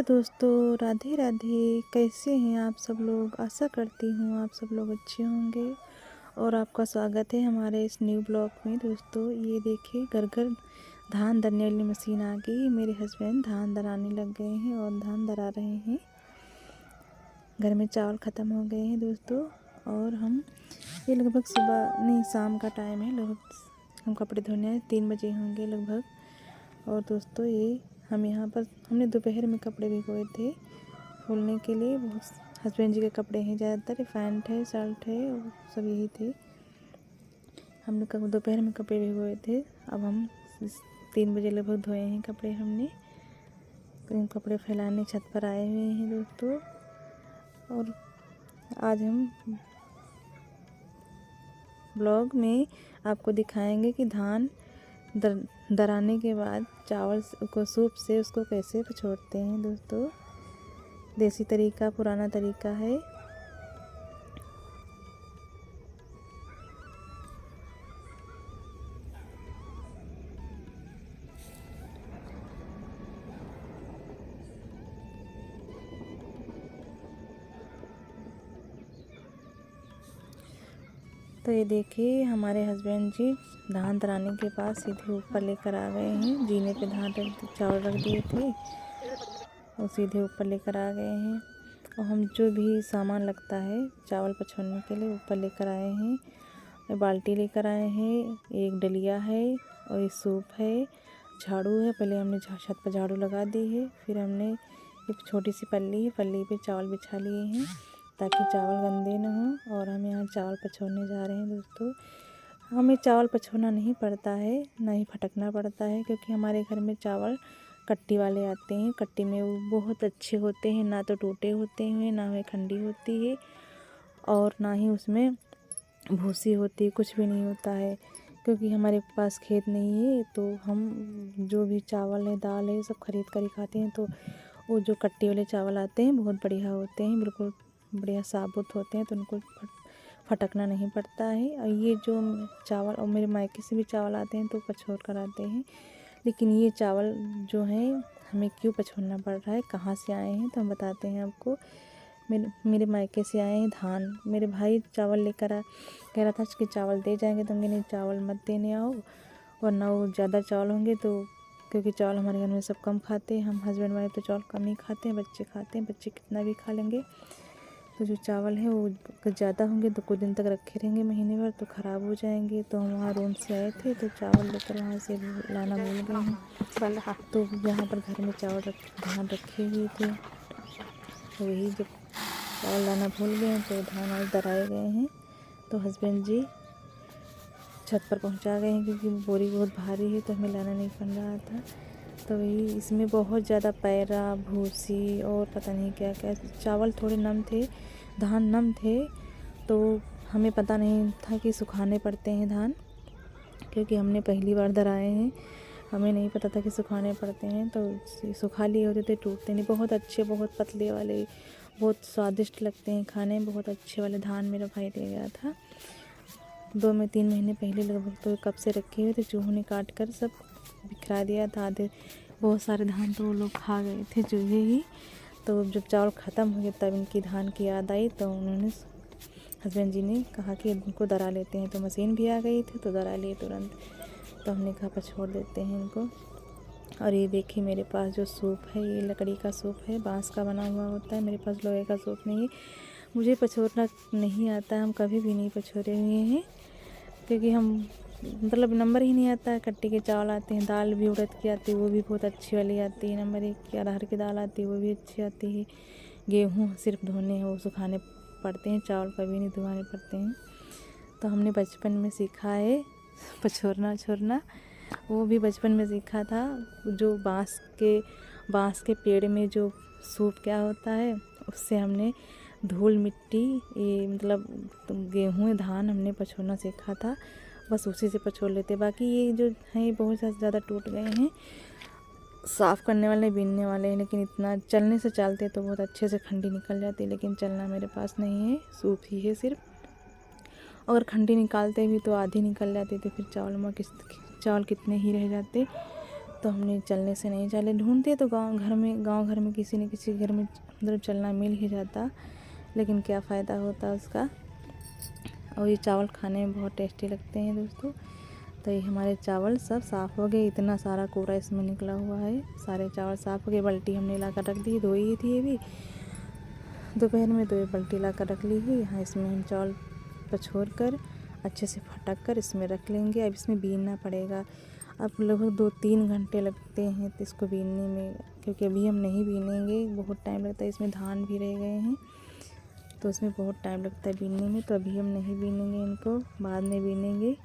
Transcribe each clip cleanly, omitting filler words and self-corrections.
Hello दोस्तों, राधे राधे। कैसे हैं आप सब लोग? आशा करती हूँ आप सब लोग अच्छे होंगे और आपका स्वागत है हमारे इस न्यू ब्लॉग में। दोस्तों ये देखिए, घर घर धान दरने वाली मशीन आ गई। मेरे हस्बैंड धान दराने लग गए हैं और धान दरा रहे हैं। घर में चावल ख़त्म हो गए हैं दोस्तों। और हम ये लगभग सुबह नहीं शाम का टाइम है, लगभग हम कपड़े धोने आए 3 बजे होंगे लगभग। और दोस्तों ये हम यहाँ पर हमने दोपहर में कपड़े भिगोए थे धुलने के लिए। बहुत हस्बैंड जी के कपड़े हैं ज़्यादातर, पैंट है, शर्ट है और सब यही थे। हमने कब दोपहर में कपड़े भिगोए थे। अब हम 3 बजे लगभग धोए हैं कपड़े हमने। तो हम कपड़े फैलाने छत पर आए हुए हैं दोस्तों। और आज हम ब्लॉग में आपको दिखाएंगे कि धान दराने के बाद चावल को सूप से उसको कैसे पछोड़ते हैं दोस्तों। देसी तरीका, पुराना तरीका है। तो ये देखिए, हमारे हस्बैंड जी धान दराने के बाद सीधे ऊपर लेकर आ गए हैं। जीने पे धान चावल रख दिए थे और सीधे ऊपर लेकर आ गए हैं। और हम जो भी सामान लगता है चावल पछोड़ने के लिए ऊपर लेकर आए हैं। बाल्टी लेकर आए हैं, एक डलिया है और एक सूप है, झाड़ू है। पहले हमने छत पर झाड़ू लगा दी है, फिर हमने एक छोटी सी पल्ली है, पल्ली पे चावल बिछा लिए हैं ताकि चावल गंदे न हों। और हम यहाँ चावल पछोड़ने जा रहे हैं दोस्तों। हमें चावल पछोड़ना नहीं पड़ता है, ना ही फटकना पड़ता है, क्योंकि हमारे घर में चावल कट्टी वाले आते हैं। कट्टी में वो बहुत अच्छे होते हैं, ना तो टूटे होते हैं, ना ही खंडी होती है और ना ही उसमें भूसी होती है, कुछ भी नहीं होता है। क्योंकि हमारे पास खेत नहीं है तो हम जो भी चावल है, दाल है, सब खरीद कर ही खाते हैं। तो वो जो कट्टी वाले चावल आते हैं बहुत बढ़िया होते हैं, बिल्कुल बढ़िया साबुत होते हैं, तो उनको फटकना नहीं पड़ता है। और ये जो चावल और मेरे मायके से भी चावल आते हैं तो पछोड़ कर आते हैं। लेकिन ये चावल जो हैं हमें क्यों पछोड़ना पड़ रहा है, कहाँ से आए हैं, तो हम बताते हैं आपको। मेरे मायके से आए हैं धान। मेरे भाई चावल लेकर कह रहा था कि चावल दे जाएंगे, तो हमने नहीं, चावल मत देने आओ, वरना वो ज़्यादा चावल होंगे तो, क्योंकि चावल हमारे घर में सब कम खाते हैं। हम हस्बैंड वाइफ तो चावल कम ही खाते हैं, बच्चे खाते हैं, बच्चे कितना भी खा लेंगे। तो जो चावल है वो अगर ज़्यादा होंगे तो कुछ दिन तक रखे रहेंगे, महीने भर, तो ख़राब हो जाएंगे। तो हम वहाँ रूम से आए थे तो चावल लेकर वहाँ से लाना भूल गए हैं। तो यहाँ पर घर में धान रखे हुए थे, तो वही जब चावल लाना भूल गए हैं तो धान आज दराए गए हैं। तो हस्बैंड जी छत पर पहुँचा गए हैं, क्योंकि बोरी बहुत भारी है तो हमें लाना नहीं पड़ रहा था। तो वही इसमें बहुत ज़्यादा पैरा, भूसी और पता नहीं क्या क्या। चावल थोड़े नम थे, धान नम थे, तो हमें पता नहीं था कि सुखाने पड़ते हैं धान, क्योंकि हमने पहली बार दराए हैं, हमें नहीं पता था कि सुखाने पड़ते हैं। तो सुखा लिए होते थे, टूटते नहीं। बहुत अच्छे, बहुत पतले वाले, बहुत स्वादिष्ट लगते हैं खाने में। बहुत अच्छे वाले धान मेरा भाई दे गया था 2-3 महीने पहले लगभग। तो कब से रखे हुए थे, चूहों ने काट कर सब बिखरा दिया था। आधे बहुत सारे धान तो वो लोग खा गए थे चूहे ही। तो जब चावल ख़त्म हो गया तब इनकी धान की याद आई, तो उन्होंने हस्बैंड जी ने कहा कि इनको दरा लेते हैं। तो मशीन भी आ गई थी तो दरा लिए तुरंत। तो हमने कहा पछोड़ देते हैं इनको। और ये देखिए मेरे पास जो सूप है, ये लकड़ी का सूप है, बांस का बना हुआ होता है। मेरे पास लोहे का सूप नहीं है। मुझे पछोड़ना नहीं आता, हम कभी भी नहीं पछोड़े हुए हैं, क्योंकि हम मतलब नंबर ही नहीं आता है। कट्टी के चावल आते हैं, दाल भी उड़द की आती है, वो भी बहुत अच्छी वाली आती है, नंबर 1 की। अरहर की दाल आती है, वो भी अच्छी आती है। गेहूँ सिर्फ धोने हो, सुखाने पड़ते हैं, चावल कभी नहीं धुआने पड़ते हैं। तो हमने बचपन में सीखा है पछोड़ना छोड़ना, वो भी बचपन में सीखा था। जो बाँस के पेड़ में जो सूप क्या होता है, उससे हमने धूल मिट्टी, ये मतलब गेहूँ धान हमने पछोड़ना सीखा था। बस उसी से पछोड़ लेते। बाकी ये जो हैं बहुत ज़्यादा टूट गए हैं, साफ़ करने वाले, बीनने वाले हैं, लेकिन इतना चलने से चलते तो बहुत अच्छे से खंडी निकल जाती, लेकिन चलना मेरे पास नहीं है, सूप ही है सिर्फ। अगर खंडी निकालते भी तो आधी निकल जाती, तो फिर चावल कितने ही रह जाते। तो हमने चलने से नहीं चले, ढूंढते तो गांव घर में किसी न किसी घर में मतलब चलना मिल ही जाता, लेकिन क्या फ़ायदा होता उसका। और ये चावल खाने में बहुत टेस्टी लगते हैं दोस्तों। तो ये हमारे चावल सब साफ़ हो गए, इतना सारा कूड़ा इसमें निकला हुआ है। सारे चावल साफ़ हो गए, बाल्टी हमने ला कर रख दी, धोई ही थी अभी दोपहर में, तो ये बाल्टी ला कर रख ली हुई। यहाँ इसमें हम चावल पछोर कर अच्छे से फटक कर इसमें रख लेंगे। अब इसमें बीनना पड़ेगा। अब लगभग 2-3 घंटे लगते हैं तो इसको बीनने में, क्योंकि अभी हम नहीं बीनेंगे, बहुत टाइम लगता है। इसमें धान भी रह गए हैं तो इसमें बहुत टाइम लगता है बीनने में, तो अभी हम नहीं बीनेंगे इनको, बाद में बीनेंगे।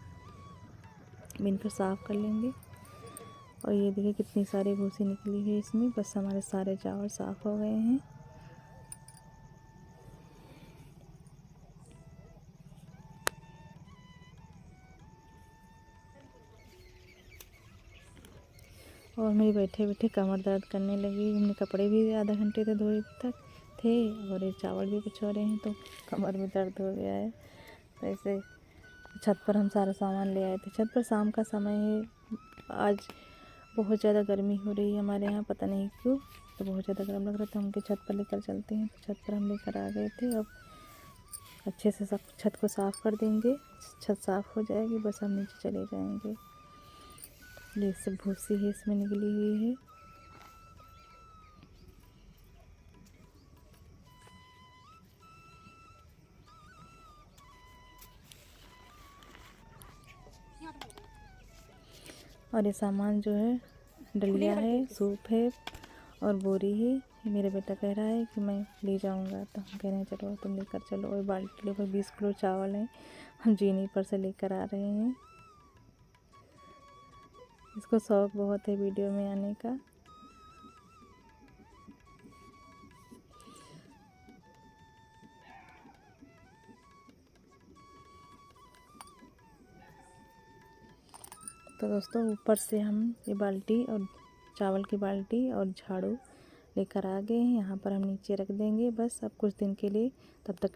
बीन कर साफ़ कर लेंगे। और ये देखिए कितनी सारी भूसी निकली है इसमें। बस हमारे सारे चावल साफ़ हो गए हैं। और मेरी बैठे बैठे कमर दर्द करने लगी। हमने कपड़े भी आधा घंटे से धोए तक थे और ये चावल भी कुछ हो रहे हैं, तो कमर में दर्द हो गया है। तो ऐसे छत पर हम सारा सामान ले आए थे। छत पर शाम का समय है, आज बहुत ज़्यादा गर्मी हो रही है हमारे यहाँ, पता नहीं क्यों, तो बहुत ज़्यादा गर्म लग रहा था। उनके छत पर लेकर चलते हैं, तो छत पर हम लेकर आ गए थे। अब अच्छे से सब छत को साफ़ कर देंगे। छत साफ़ हो जाएगी, बस हम नीचे चले जाएंगे। ये सब भूसी है इसमें निकली हुई है। और ये सामान जो है, डलिया है, सूप है और बोरी है। ये मेरा बेटा कह रहा है कि मैं ले जाऊंगा, तो हम कह रहे हैं चलो तुम लेकर चलो। और बाल्टी लगभग 20 किलो चावल है, हम जीनी पर से लेकर आ रहे हैं। इसको शौक बहुत है वीडियो में आने का। तो दोस्तों ऊपर से हम ये बाल्टी और चावल की बाल्टी और झाड़ू लेकर आ गए हैं। यहाँ पर हम नीचे रख देंगे बस अब कुछ दिन के लिए, तब तक